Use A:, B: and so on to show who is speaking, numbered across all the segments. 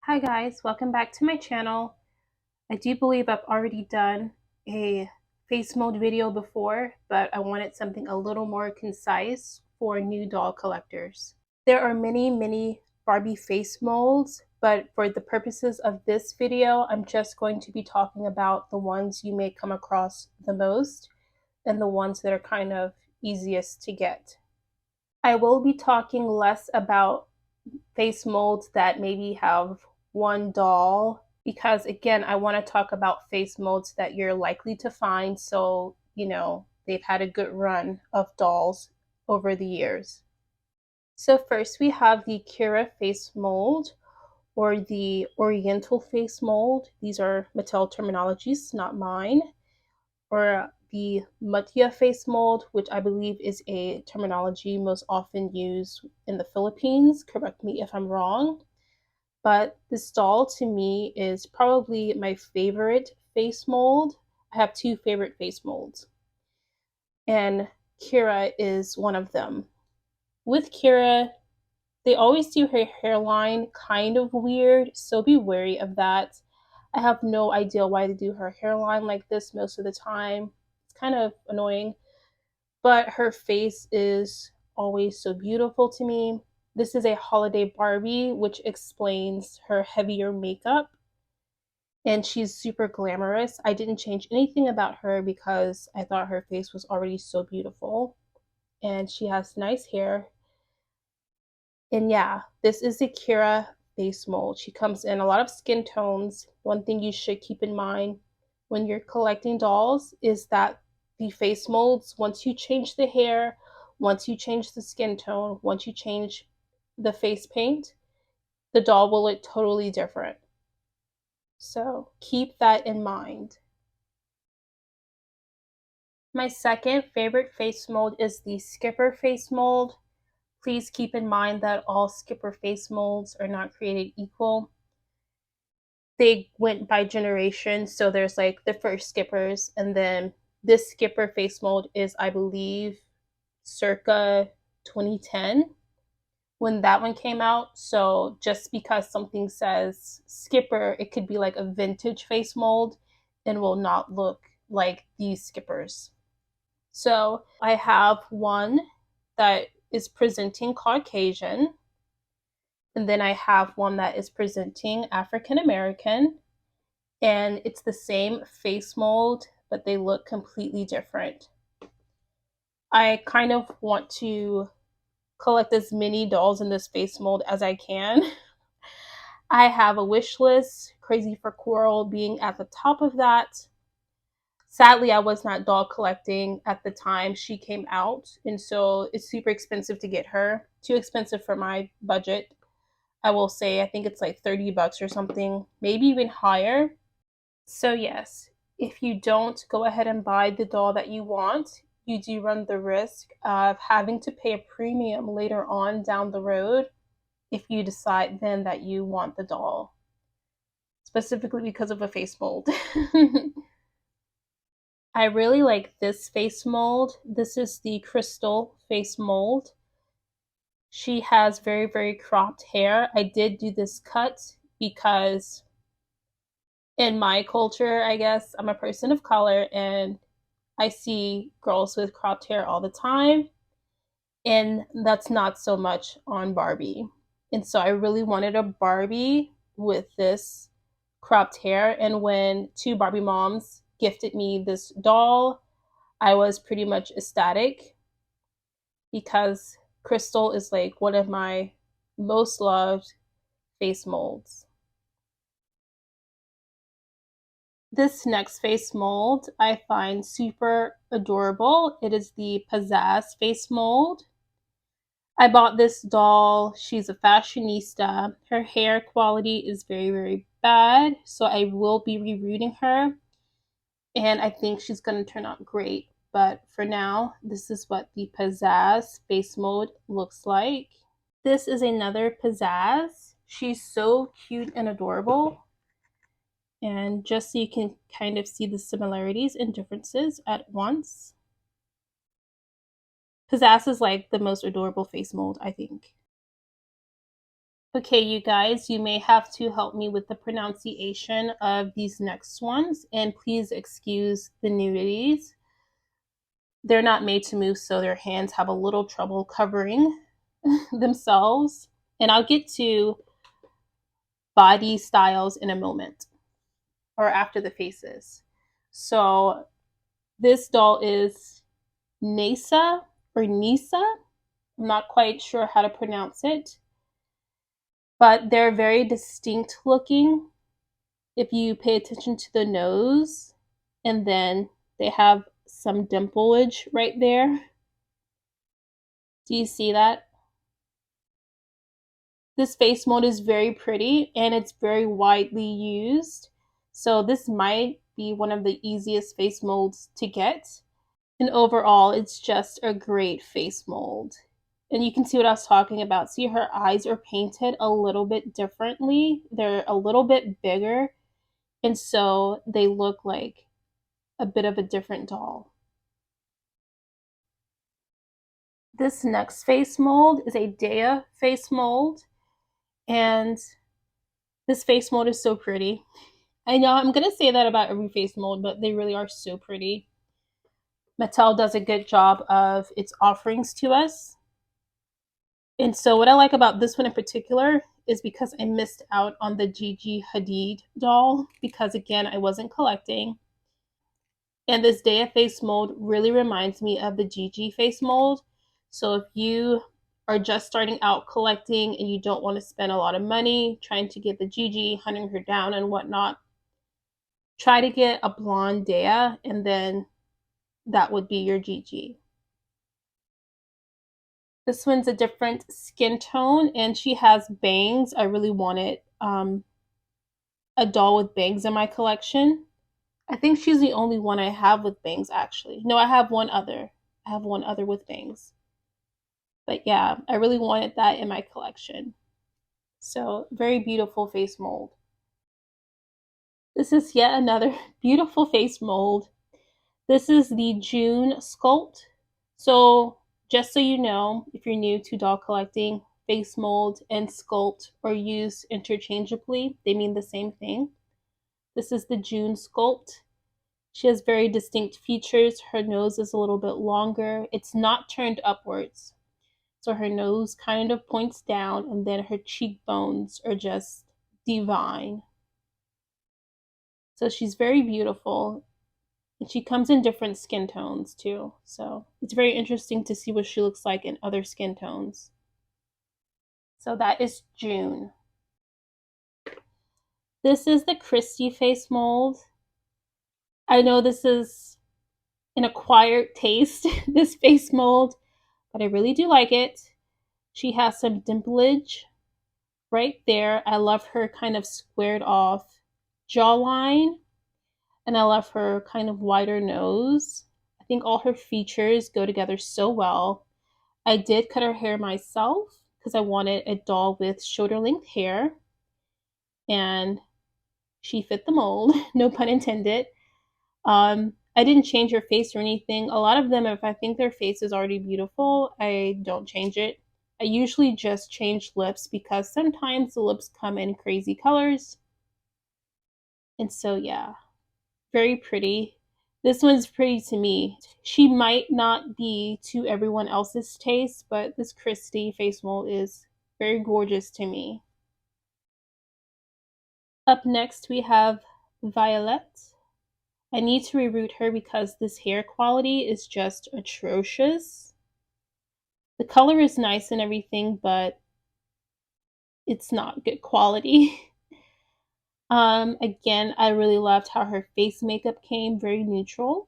A: Hi guys, welcome back to my channel. I do believe I've already done a face mold video before, but I wanted something a little more concise for new doll collectors. There are many Barbie face molds, but for the purposes of this video, I'm just going to be talking about the ones you may come across the most and the ones that are kind of easiest to get. I will be talking less about face molds that maybe have one doll because again, I want to talk about face molds that you're likely to find, so they've had a good run of dolls over the years. So first we have the Kira face mold or the Oriental face mold. These are Mattel terminologies, not mine. Or the Matia face mold, which I believe is a terminology most often used in the Philippines. Correct me if I'm wrong. But this doll to me is probably my favorite face mold. I have two favorite face molds, and Kira is one of them. With Kira, they always do her hairline kind of weird, so be wary of that. I have no idea why they do her hairline like this most of the time. It's kind of annoying, but her face is always so beautiful to me. This is a holiday Barbie, which explains her heavier makeup, and she's super glamorous. I didn't change anything about her because I thought her face was already so beautiful, and she has nice hair. And yeah, this is the Kira face mold. She comes in a lot of skin tones. One thing you should keep in mind when you're collecting dolls is that the face molds, once you change the hair, once you change the skin tone, once you change the face paint, the doll will look totally different. So keep that in mind. My second favorite face mold is the Skipper face mold. Please keep in mind that all Skipper face molds are not created equal. They went by generations, so there's like the first Skippers, and then this Skipper face mold is, I believe, circa 2010 when that one came out. So just because something says Skipper, it could be like a vintage face mold and will not look like these Skippers. So I have one that is presenting Caucasian, and then I have one that is presenting African American, and it's the same face mold, but they look completely different. I kind of want to collect as many dolls in this face mold as I can. I have a wish list, Crazy for Coral being at the top of that. Sadly, I was not doll collecting at the time she came out, and so it's super expensive to get her. Too expensive for my budget. I will say, I think it's like $30 or something, maybe even higher. So yes, if you don't go ahead and buy the doll that you want, you do run the risk of having to pay a premium later on down the road if you decide then that you want the doll, specifically because of a face mold. I really like this face mold. This is the Crystal face mold. She has very cropped hair. I did do this cut because in my culture, I guess, I'm a person of color and I see girls with cropped hair all the time, and that's not so much on Barbie. And so I really wanted a Barbie with this cropped hair, and when two Barbie moms gifted me this doll, I was pretty much ecstatic because Crystal is like one of my most loved face molds. This next face mold I find super adorable. It is the PIZZAZZ face mold. I bought this doll. She's a fashionista. Her hair quality is very bad, so I will be rerouting her, and I think she's going to turn out great. But for now, this is what the PIZZAZZ face mold looks like. This is another PIZZAZZ. She's so cute and adorable. And just so you can kind of see the similarities and differences at once. PIZZAZZ is like the most adorable face mold, I think. Okay, you guys, you may have to help me with the pronunciation of these next ones, and please excuse the nudities. They're not made to move, so their hands have a little trouble covering themselves. And I'll get to body styles in a moment, or after the faces. So this doll is Nesa or Nisa. I'm not quite sure how to pronounce it, but they're very distinct looking if you pay attention to the nose, and then they have some dimplage right there. Do you see that? This face mold is very pretty and it's very widely used. So this might be one of the easiest face molds to get. And overall, it's just a great face mold. And you can see what I was talking about. See, her eyes are painted a little bit differently. They're a little bit bigger. And so they look like a bit of a different doll. This next face mold is a DAYA face mold. And this face mold is so pretty. I know I'm going to say that about every face mold, but they really are so pretty. Mattel does a good job of its offerings to us. And so what I like about this one in particular is because I missed out on the Gigi Hadid doll because, again, I wasn't collecting. And this DAYA face mold really reminds me of the Gigi face mold. So if you are just starting out collecting and you don't want to spend a lot of money trying to get the Gigi, hunting her down and whatnot, try to get a blonde DAYA, and then that would be your Gigi. This one's a different skin tone, and she has bangs. I really wanted a doll with bangs in my collection. I think she's the only one I have with bangs, actually. No, I have one other. I have one other with bangs. But yeah, I really wanted that in my collection. So, very beautiful face mold. This is yet another beautiful face mold. This is the June Sculpt. So, just so you know, if you're new to doll collecting, face mold and sculpt are used interchangeably. They mean the same thing. This is the June Sculpt. She has very distinct features. Her nose is a little bit longer. It's not turned upwards. So her nose kind of points down, and then her cheekbones are just divine. So she's very beautiful. And she comes in different skin tones too. So it's very interesting to see what she looks like in other skin tones. So that is June. This is the CHRISTIE face mold. I know this is an acquired taste, this face mold, but I really do like it. She has some dimplage right there. I love her kind of squared off jawline, and I love her kind of wider nose. I think all her features go together so well. I did cut her hair myself because I wanted a doll with shoulder length hair, and she fit the mold, no pun intended. I didn't change her face or anything. A lot of them, if I think their face is already beautiful, I don't change it. I usually just change lips because sometimes the lips come in crazy colors. And so, yeah, very pretty. This one's pretty to me. She might not be to everyone else's taste, but this CHRISTIE face mold is very gorgeous to me. Up next, we have Violet. I need to reroute her because this hair quality is just atrocious. The color is nice and everything, but it's not good quality. Again, I really loved how her face makeup came, very neutral.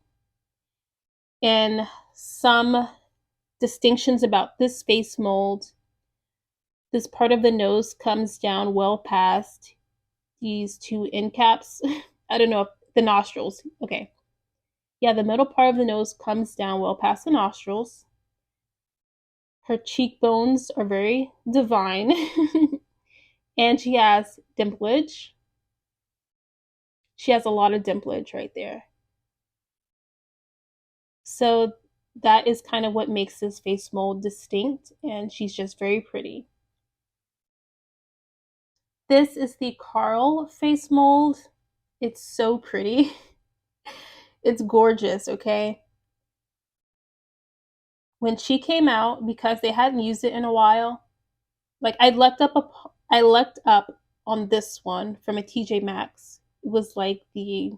A: And some distinctions about this face mold. This part of the nose comes down well past these two end caps. I don't know if the nostrils. Okay. Yeah, the middle part of the nose comes down well past the nostrils. Her cheekbones are very divine. And she has dimplage. She has a lot of dimplage right there. So that is kind of what makes this face mold distinct, and she's just very pretty. This is the KARL face mold. It's so pretty. It's gorgeous, okay? When she came out, because they hadn't used it in a while, like I looked up on this one from a TJ Maxx. It was like the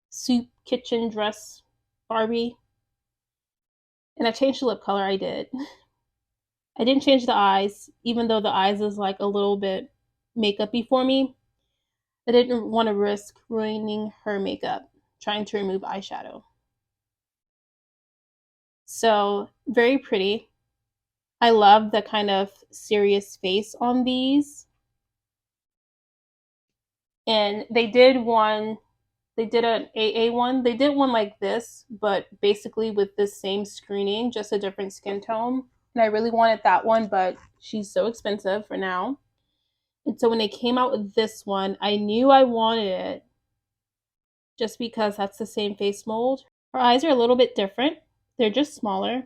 A: soup kitchen dress Barbie. And I changed the lip color, I did. I didn't change the eyes, even though the eyes is like a little bit makeupy for me. I didn't want to risk ruining her makeup trying to remove eyeshadow. So, very pretty. I love the kind of serious face on these. And they did an AA one. They did one like this, but basically with the same screening, just a different skin tone. And I really wanted that one, but she's so expensive for now. And so when they came out with this one, I knew I wanted it just because that's the same face mold. Her eyes are a little bit different. They're just smaller.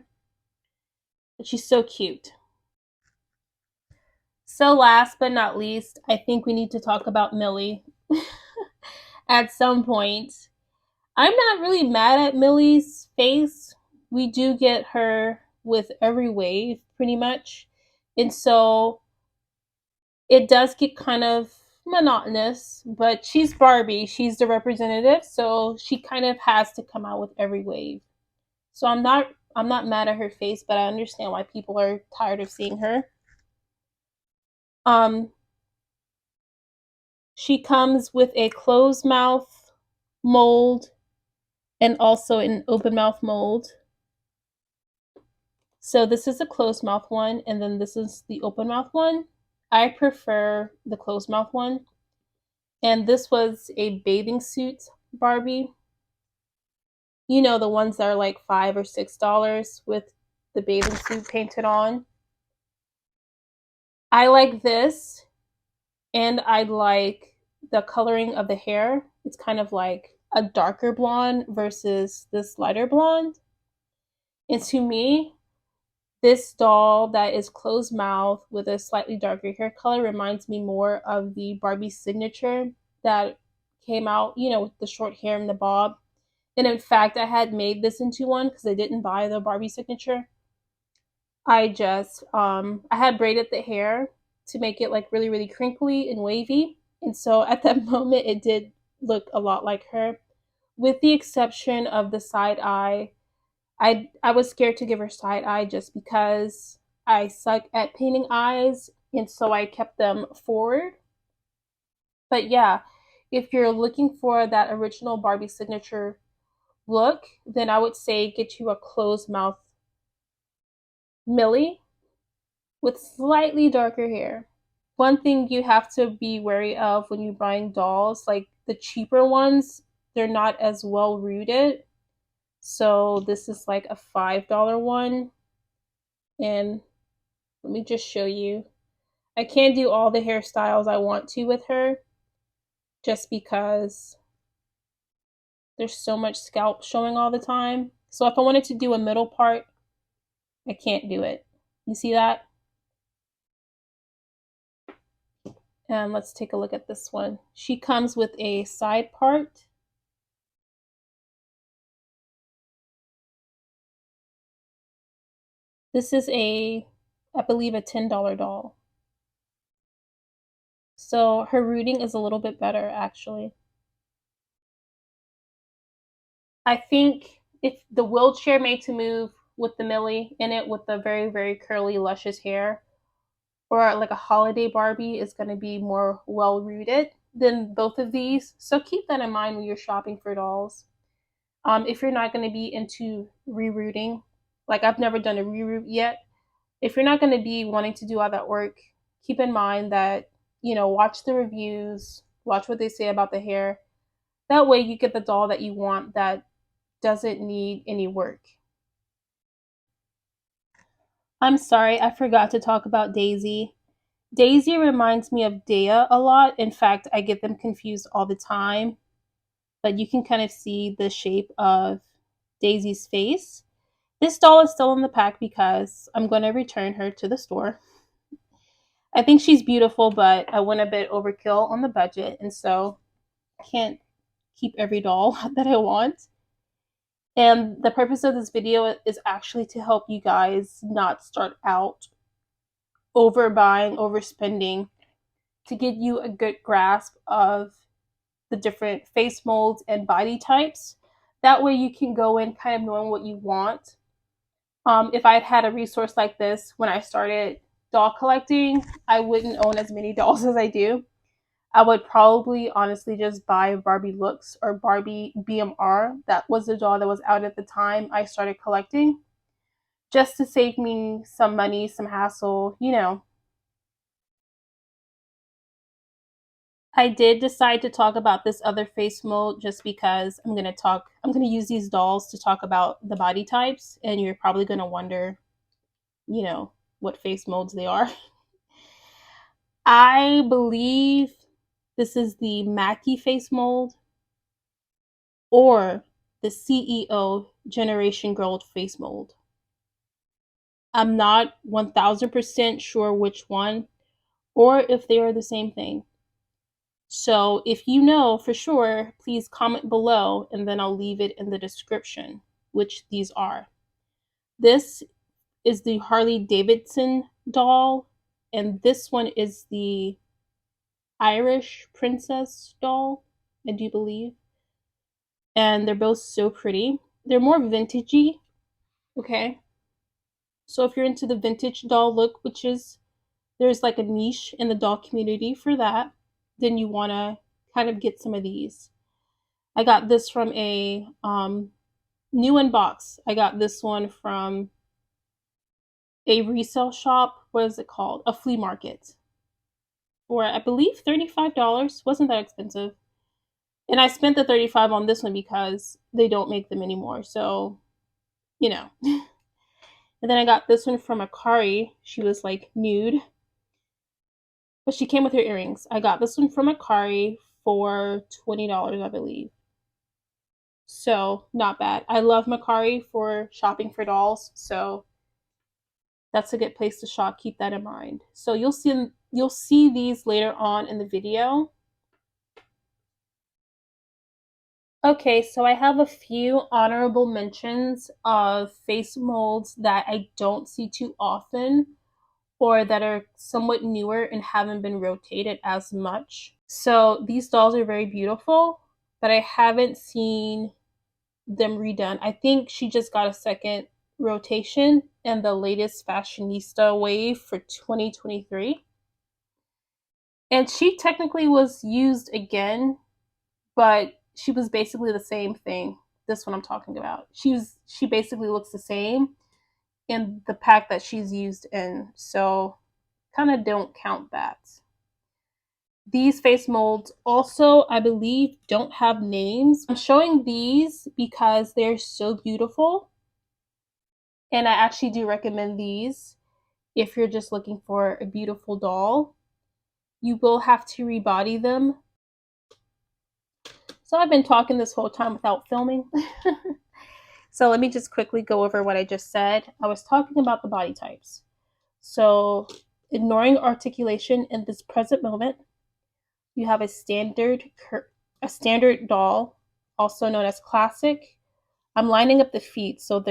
A: But she's so cute. So last but not least, I think we need to talk about Millie at some point. I'm not really mad at Millie's face. We do get her with every wave, pretty much. And so it does get kind of monotonous, but she's Barbie. She's the representative, so she kind of has to come out with every wave. So I'm not mad at her face, but I understand why people are tired of seeing her. Um she comes with a closed mouth mold and also an open mouth mold. So this is a closed mouth one, and then this is the open mouth one. I prefer the closed mouth one. And this was a bathing suit Barbie. You know, the ones that are like $5 or $6 with the bathing suit painted on. I like this, and I like the coloring of the hair. It's kind of like a darker blonde versus this lighter blonde. And to me, this doll that is closed mouth with a slightly darker hair color reminds me more of the Barbie signature that came out, you know, with the short hair and the bob. And in fact, I had made this into one because I didn't buy the Barbie signature. I had braided the hair to make it like really, really crinkly and wavy. And so at that moment, it did look a lot like her, with the exception of the side eye. I was scared to give her side eye just because I suck at painting eyes, and so I kept them forward. But yeah, if you're looking for that original Barbie signature look, then I would say get you a closed mouth Millie with slightly darker hair. One thing you have to be wary of when you're buying dolls, like the cheaper ones, they're not as well rooted. So this is like a $5 one. And let me just show you. I can't do all the hairstyles I want to with her just because there's so much scalp showing all the time. So if I wanted to do a middle part, I can't do it. You see that? And let's take a look at this one. She comes with a side part. This is I believe, a $10 doll. So her rooting is a little bit better, actually. I think if the wheelchair made to move with the Millie in it with the very, very curly, luscious hair, or like a holiday Barbie is going to be more well rooted than both of these. So keep that in mind when you're shopping for dolls. If you're not going to be into rerooting, like I've never done a reroot yet, if you're not going to be wanting to do all that work, keep in mind that, you know, watch the reviews, watch what they say about the hair. That way you get the doll that you want that doesn't need any work. I'm sorry, I forgot to talk about Daisy. Daisy reminds me of DAYA a lot. In fact, I get them confused all the time. But you can kind of see the shape of Daisy's face. This doll is still in the pack because I'm going to return her to the store. I think she's beautiful, but I went a bit overkill on the budget, and so I can't keep every doll that I want. And the purpose of this video is actually to help you guys not start out overbuying, overspending, to give you a good grasp of the different face molds and body types. That way you can go in kind of knowing what you want. If I had a resource like this when I started doll collecting, I wouldn't own as many dolls as I do. I would probably honestly just buy Barbie Looks or Barbie BMR. That was the doll that was out at the time I started collecting, just to save me some money, some hassle, you know. I did decide to talk about this other face mold just because I'm going to use these dolls to talk about the body types, and you're probably going to wonder, you know, what face molds they are. I believe this is the Mackie face mold or the CEO Generation Girl face mold. I'm not 1000% sure which one or if they are the same thing. So if you know for sure, please comment below and then I'll leave it in the description which these are. This is the Harley Davidson doll, and this one is the Irish princess doll, I do believe. And they're both so pretty. They're more vintagey, okay? So if you're into the vintage doll look, which is, there's like a niche in the doll community for that, then you want to kind of get some of these. I got this from a new in box. I got this one from a resale shop. What is it called? A flea market. For I believe $35. Wasn't that expensive. And I spent the $35 on this one because they don't make them anymore. So, you know. And then I got this one from Akari. She was like nude. But she came with her earrings. I got this one from Akari for $20, I believe. So, not bad. I love Macari for shopping for dolls, so that's a good place to shop. Keep that in mind. So you'll see these later on in the video. Okay, so I have a few honorable mentions of face molds that I don't see too often or that are somewhat newer and haven't been rotated as much. So these dolls are very beautiful, but I haven't seen them redone. I think she just got a second rotation in the latest fashionista wave for 2023. And she technically was used again, but she was basically the same thing. This one I'm talking about. She basically looks the same in the pack that she's used in. So kind of don't count that. These face molds also, I believe, don't have names. I'm showing these because they're so beautiful. And I actually do recommend these if you're just looking for a beautiful doll. You will have to rebody them. So I've been talking this whole time without filming. So let me just quickly go over what I just said. I was talking about the body types. So ignoring articulation in this present moment, you have a standard doll, also known as classic. I'm lining up the feet so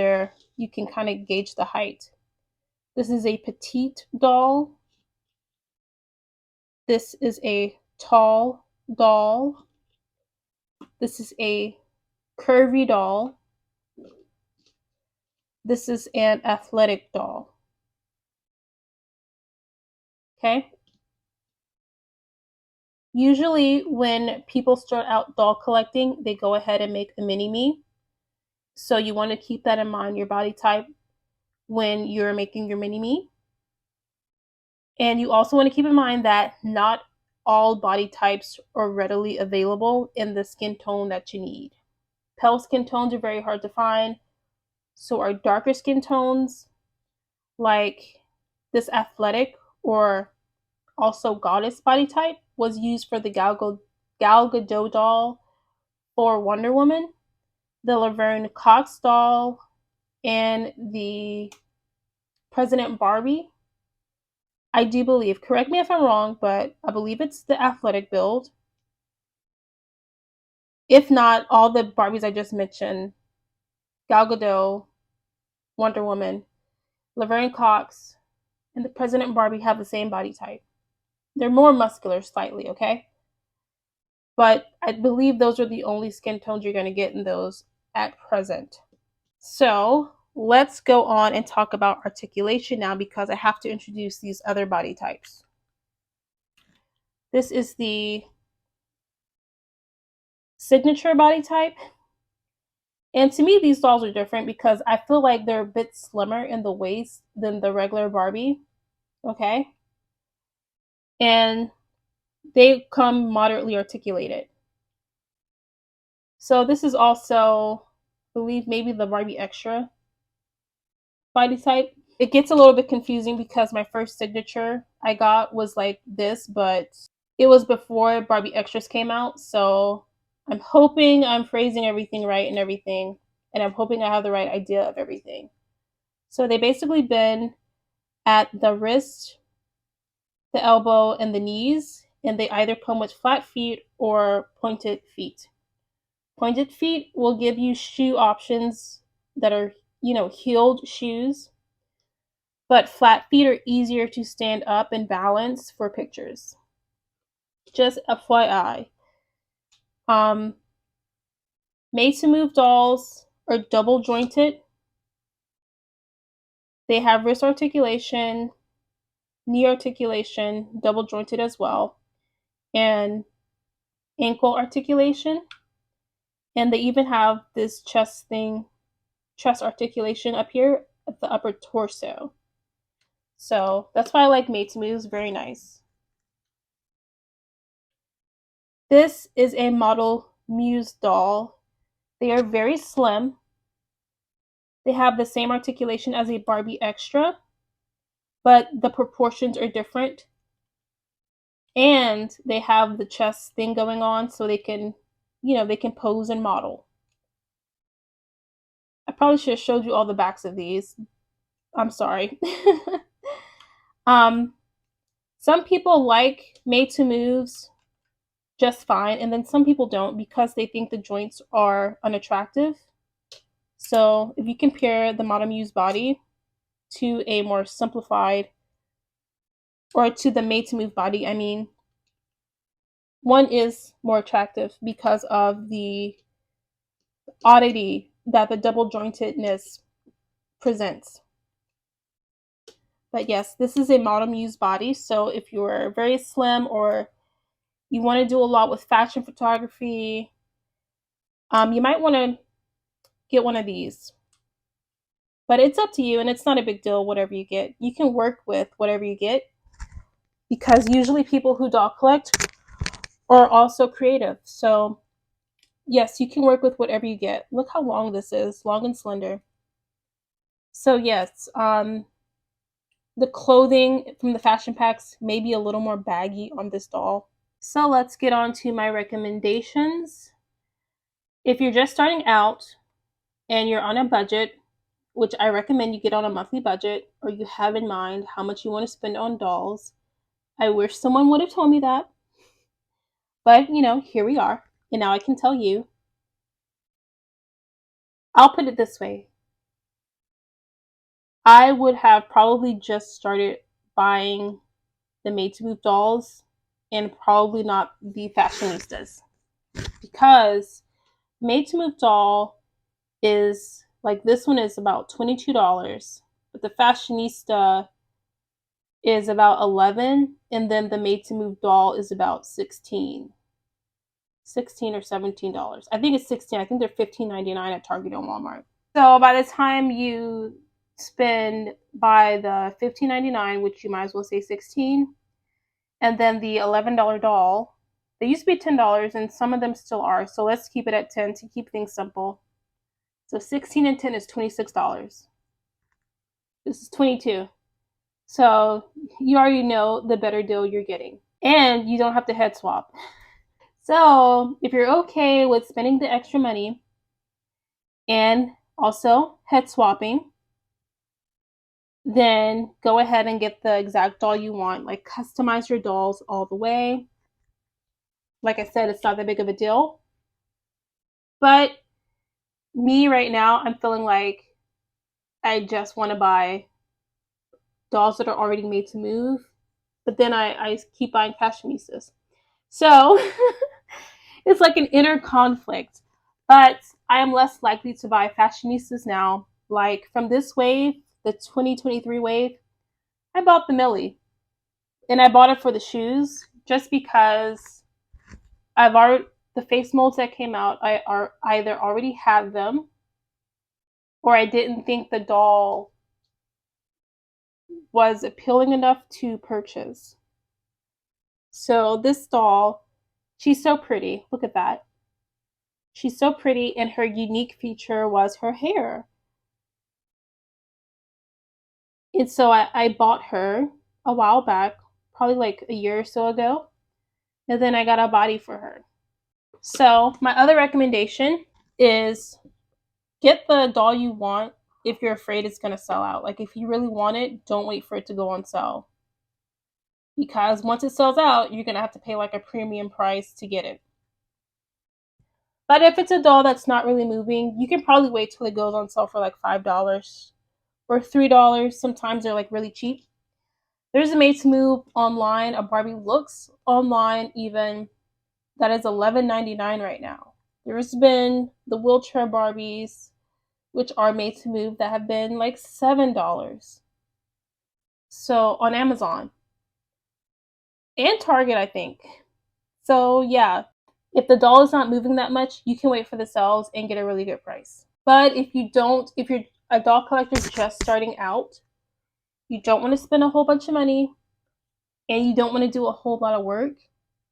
A: you can kind of gauge the height. This is a petite doll. This is a tall doll. This is a curvy doll. This is an athletic doll. Okay? Usually when people start out doll collecting, they go ahead and make a mini-me. So you want to keep that in mind, your body type, when you're making your mini-me. And you also want to keep in mind that not all body types are readily available in the skin tone that you need. Pale skin tones are very hard to find. So are darker skin tones, like this athletic or also goddess body type was used for the Gal Gadot doll for Wonder Woman, the Laverne Cox doll, and the President Barbie. I do believe, correct me if I'm wrong, but I believe it's the athletic build. If not, all the Barbies I just mentioned, Gal Gadot, Wonder Woman, Laverne Cox, and the President Barbie have the same body type. They're more muscular slightly, okay? But I believe those are the only skin tones you're going to get in those at present. So let's go on and talk about articulation now, because I have to introduce these other body types. This is the signature body type. And to me, these dolls are different because I feel like they're a bit slimmer in the waist than the regular Barbie. Okay. And they come moderately articulated. So this is also, I believe, maybe the Barbie Extra body type. It gets a little bit confusing because my first signature I got was like this, but it was before Barbie Extras came out. So I'm hoping I'm phrasing everything right and everything. And I'm hoping I have the right idea of everything. So they basically bend at the wrist, the elbow, and the knees. And they either come with flat feet or pointed feet. Pointed feet will give you shoe options that are, heeled shoes. But flat feet are easier to stand up and balance for pictures. Just FYI. Made to move dolls are double jointed. They have wrist articulation, knee articulation, double jointed as well, and ankle articulation. And they even have this chest articulation up here at the upper torso. So that's why I like Made to Move. It's very nice. This is a model Muse doll. They are very slim. They have the same articulation as a Barbie Extra, but the proportions are different. And they have the chest thing going on so they can, they can pose and model. I probably should have showed you all the backs of these. I'm sorry. Some people like Made to Moves just fine, and then some people don't because they think the joints are unattractive. So if you compare the Model Muse body to a more simplified, or to the Made to Move body, I mean, one is more attractive because of the oddity that the double jointedness presents. But yes, this is a Model Muse body, so if you're very slim or you want to do a lot with fashion photography, you might want to get one of these. But it's up to you, and it's not a big deal whatever you get. You can work with whatever you get, because usually people who doll collect are also creative. So yes, you can work with whatever you get. Look how long this is, long and slender. So yes, the clothing from the fashion packs may be a little more baggy on this doll. So let's get on to my recommendations. If you're just starting out and you're on a budget, which I recommend you get on a monthly budget, or you have in mind how much you want to spend on dolls. I wish someone would have told me that. But, here we are. And now I can tell you. I'll put it this way. I would have probably just started buying the Made to Move dolls and probably not the Fashionistas. Because Made to Move doll is, like, this one is about $22, but the Fashionista is about $11, and then the Made to Move doll is about $16 or $17. I think it's $16. I think they're $15.99 at Target and Walmart. So by the time you buy the $15.99, which you might as well say $16, and then the $11 doll, they used to be $10, and some of them still are. So let's keep it at $10 to keep things simple. So 16 and 10 is $26. This is $22. So you already know the better deal you're getting. And you don't have to head swap. So if you're okay with spending the extra money and also head swapping, then go ahead and get the exact doll you want. Like, customize your dolls all the way. Like I said, it's not that big of a deal. But me right now, I'm feeling like I just want to buy dolls that are already made to move. But then I keep buying fashionistas. So it's like an inner conflict. But I am less likely to buy fashionistas now. Like, from this wave, the 2023 wave, I bought the MILLIE. And I bought it for the shoes just because the face molds that came out, I either already had them or I didn't think the doll was appealing enough to purchase. So this doll, she's so pretty. Look at that. She's so pretty, and her unique feature was her hair. And so I bought her a while back, probably like a year or so ago, and then I got a body for her. So my other recommendation is get the doll you want if you're afraid it's going to sell out. Like, if you really want it, don't wait for it to go on sale. Because once it sells out, you're going to have to pay like a premium price to get it. But if it's a doll that's not really moving, you can probably wait till it goes on sale for like $5 or $3. Sometimes they're like really cheap. There's a Made to Move online, a Barbie Looks online even, that is $11.99 right now. There's been the wheelchair Barbies, which are Made to Move, that have been like $7. So on Amazon and Target, I think. So yeah, if the doll is not moving that much, you can wait for the sales and get a really good price. But if you're a doll collector just starting out, you don't want to spend a whole bunch of money, and you don't want to do a whole lot of work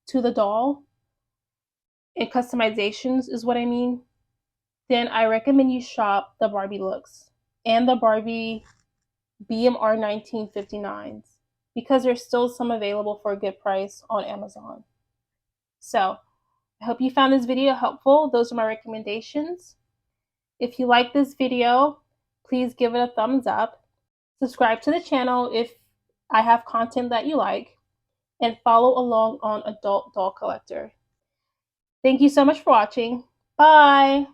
A: to the doll, and customizations is what I mean, then I recommend you shop the Barbie Looks and the Barbie BMR 1959s, because there's still some available for a good price on Amazon. So I hope you found this video helpful. Those are my recommendations. If you like this video, please give it a thumbs up. Subscribe to the channel if I have content that you like, and follow along on Adult Doll Collector. Thank you so much for watching. Bye!